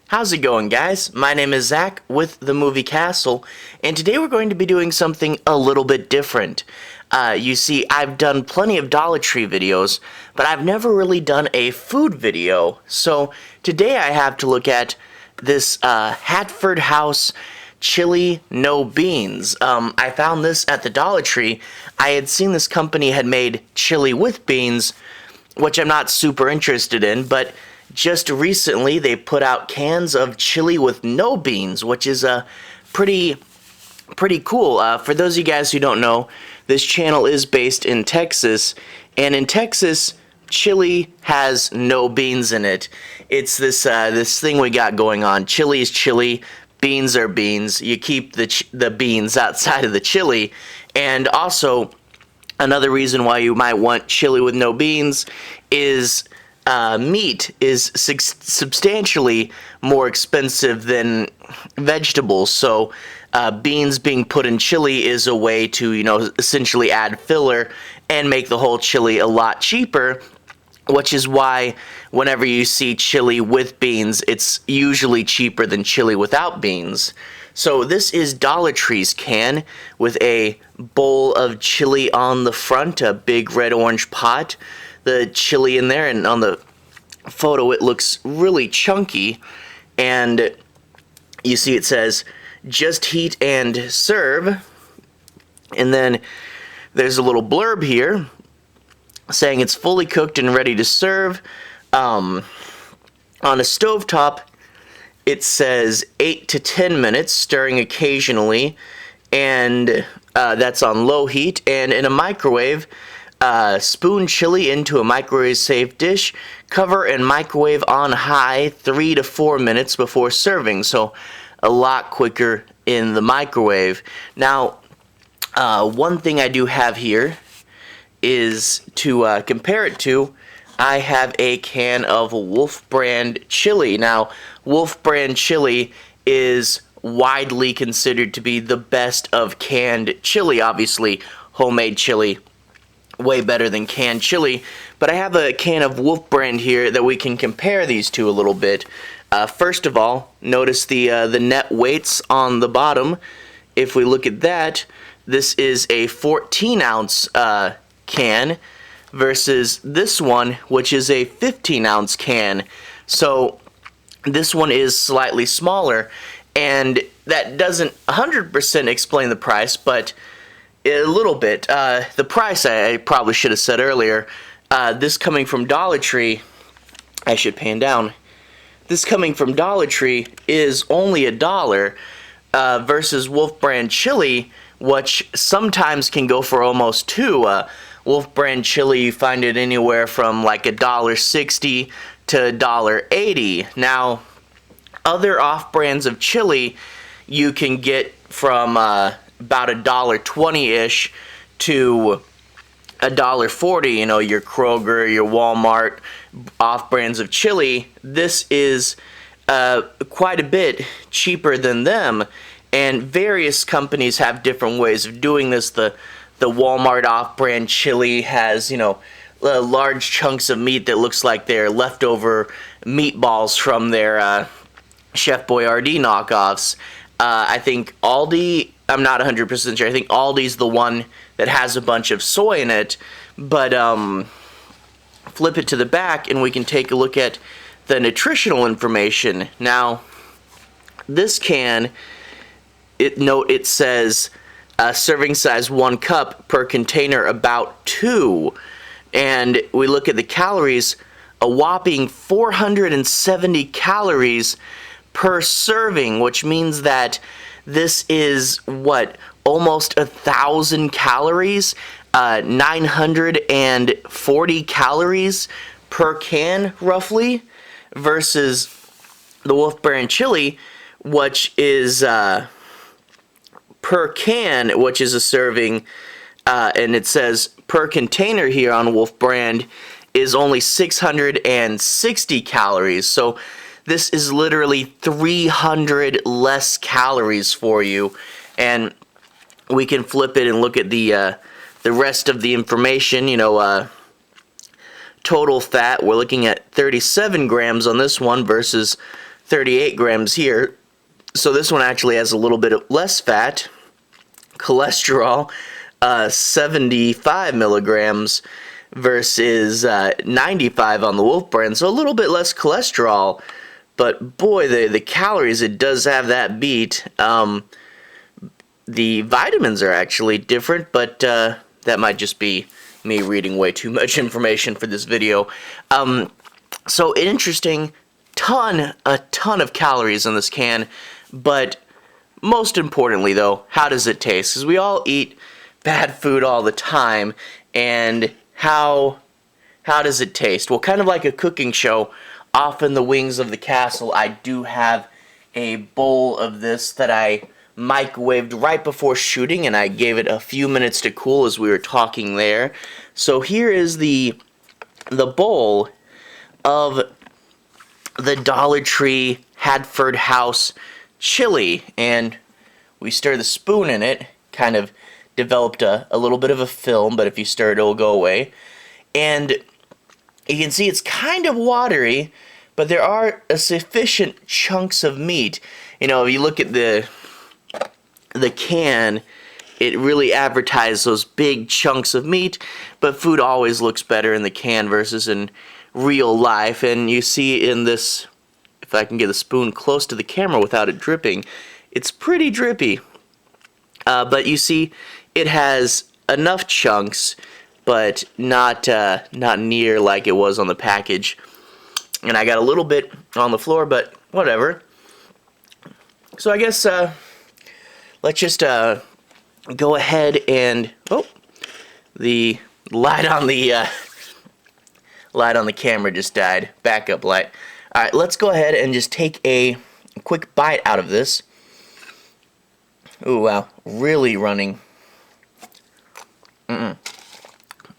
How's it going, guys? My name is Zach with the Movie Castle, and today we're going to be doing something a little bit different. You see, I've done plenty of Dollar Tree videos, but I've never really done a food video. So today I have to look at this Hatford House chili no beans. I found this at the Dollar Tree. I had seen this company had made chili with beans, which I'm not super interested in, but just recently they put out cans of chili with no beans, which is pretty cool. For those of you guys who don't know, this channel is based in Texas, and in Texas, chili has no beans in it. It's this thing we got going on. Chili is chili, beans are beans. You keep the beans outside of the chili, and also another reason why you might want chili with no beans is meat is substantially more expensive than vegetables, so beans being put in chili is a way to, essentially add filler and make the whole chili a lot cheaper, which is why whenever you see chili with beans, it's usually cheaper than chili without beans. So this is Dollar Tree's can with a bowl of chili on the front, a big red-orange pot. The chili in there, and on the photo it looks really chunky, and you see it says just heat and serve, and then there's a little blurb here saying it's fully cooked and ready to serve. On a stovetop it says 8 to 10 minutes, stirring occasionally, and that's on low heat. And in a microwave, spoon chili into a microwave-safe dish, cover and microwave on high 3 to 4 minutes before serving, so a lot quicker in the microwave. Now, one thing I do have here is to compare it to. I have a can of Wolf Brand chili. Now, Wolf Brand chili is widely considered to be the best of canned chili. Obviously, homemade chili way better than canned chili, but I have a can of Wolf Brand here that we can compare these two a little bit. First of all, notice the net weights on the bottom. If we look at that, this is a 14-ounce can versus this one, which is a 15-ounce can. So this one is slightly smaller, and that doesn't 100% explain the price, but a little bit. The price I probably should have said earlier. This coming from Dollar Tree, I should pan down. This coming from Dollar Tree is only $1 versus Wolf Brand chili, which sometimes can go for almost $2. Wolf Brand chili, you find it anywhere from like $1.60 to $1.80. Now, other off brands of chili you can get from about $1.20-ish to $1.40, your Kroger, your Walmart off brands of chili. This is quite a bit cheaper than them, and various companies have different ways of doing this. The Walmart off brand chili has, large chunks of meat that looks like they're leftover meatballs from their Chef Boyardee knockoffs. I think Aldi, I'm not 100% sure, I think Aldi's the one that has a bunch of soy in it, but flip it to the back and we can take a look at the nutritional information. Now, this can, it says serving size 1 cup per container, about 2, and we look at the calories, a whopping 470 calories per serving, which means that this is almost 1,000 calories, 940 calories per can roughly, versus the Wolf Brand chili, which is per can, which is a serving, and it says per container here on Wolf Brand is only 660 calories. So this is literally 300 less calories for you, and we can flip it and look at the rest of the information. Total fat, we're looking at 37 grams on this one versus 38 grams here. So this one actually has a little bit of less fat. Cholesterol, 75 milligrams versus 95 on the Wolf brand. So a little bit less cholesterol. But boy, the calories, it does have that beat. The vitamins are actually different, but that might just be me reading way too much information for this video. So interesting, a ton of calories in this can, but most importantly though, how does it taste? Because we all eat bad food all the time, and how does it taste? Well, kind of like a cooking show, off in the wings of the castle, I do have a bowl of this that I microwaved right before shooting, and I gave it a few minutes to cool as we were talking there. So here is the bowl of the Dollar Tree Hadford House chili, and we stir the spoon in it, kind of developed a little bit of a film, but if you stir it, it'll go away. And you can see it's kind of watery, but there are sufficient chunks of meat. You know, if you look at the can, it really advertises those big chunks of meat, but food always looks better in the can versus in real life. And you see in this, if I can get the spoon close to the camera without it dripping, it's pretty drippy. But you see, it has enough chunks, but not near like it was on the package. And I got a little bit on the floor, but whatever. So I guess let's just go ahead and the light on the camera just died. Backup light. All right, let's go ahead and just take a quick bite out of this. Ooh, wow, really running.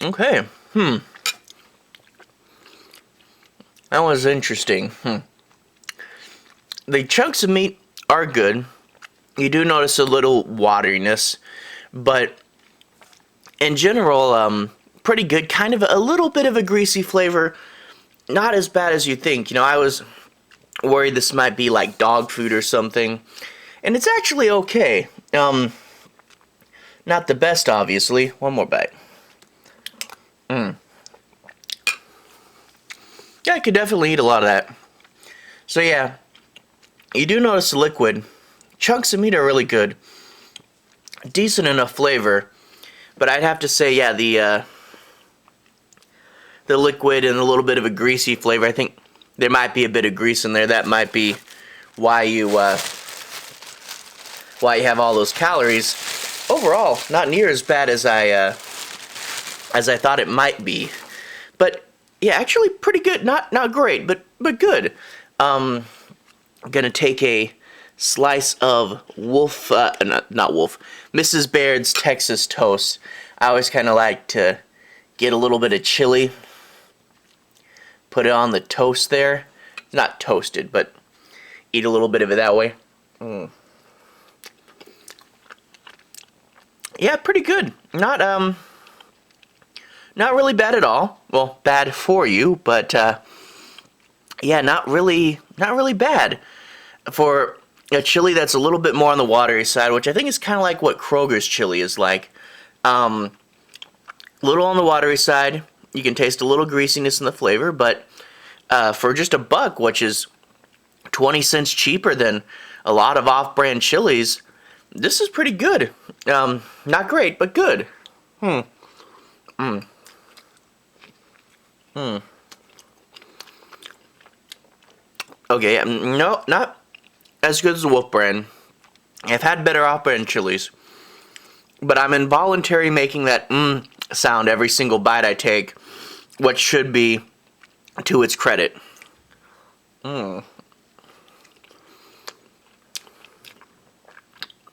Okay. That was interesting. The chunks of meat are good. You do notice a little wateriness, but in general, pretty good. Kind of a little bit of a greasy flavor. Not as bad as you think. You know, I was worried this might be like dog food or something, and it's actually okay. Not the best, obviously. One more bite. Yeah, I could definitely eat a lot of that. So yeah, you do notice the liquid. Chunks of meat are really good. Decent enough flavor, but I'd have to say, yeah, the liquid and a little bit of a greasy flavor. I think there might be a bit of grease in there. That might be why you have all those calories. Overall, not near as bad as I thought it might be. But yeah, actually pretty good. Not great, but good. I'm gonna take a slice of Mrs. Baird's Texas toast. I always kind of like to get a little bit of chili, put it on the toast there. Not toasted, but eat a little bit of it that way. Yeah, pretty good. Not really bad at all. Well, bad for you, but yeah, not really bad for a chili that's a little bit more on the watery side, which I think is kind of like what Kroger's chili is like. Little on the watery side. You can taste a little greasiness in the flavor, but for just $1, which is 20 cents cheaper than a lot of off-brand chilies, this is pretty good. Not great, but good. Okay, no, not as good as the Wolf brand. I've had better off-brand chilies, but I'm involuntary making that sound every single bite I take, what should be to its credit. I'm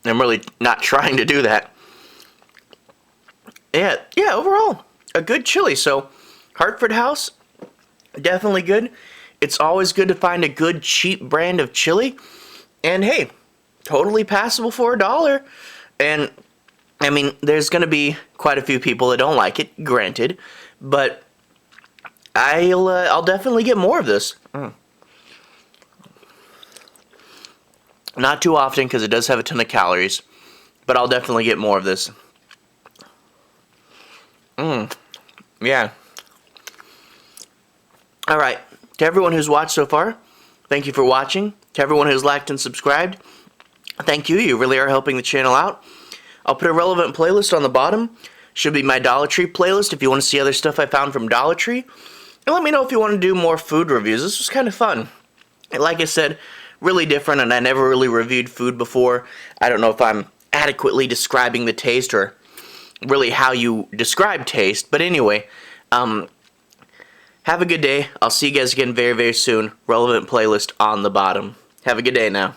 really not trying to do that. Yeah, overall, a good chili. So, Hartford House, definitely good. It's always good to find a good, cheap brand of chili. And hey, totally passable for $1. And, I mean, there's going to be quite a few people that don't like it, granted. But I'll definitely get more of this. Not too often because it does have a ton of calories, but I'll definitely get more of this. Yeah. Alright, to everyone who's watched so far, thank you for watching. To everyone who's liked and subscribed, thank you. You really are helping the channel out. I'll put a relevant playlist on the bottom. Should be my Dollar Tree playlist if you want to see other stuff I found from Dollar Tree. And let me know if you want to do more food reviews. This was kind of fun. And like I said, really different, and I never really reviewed food before. I don't know if I'm adequately describing the taste or really how you describe taste. But anyway, have a good day. I'll see you guys again very, very soon. Relevant playlist on the bottom. Have a good day now.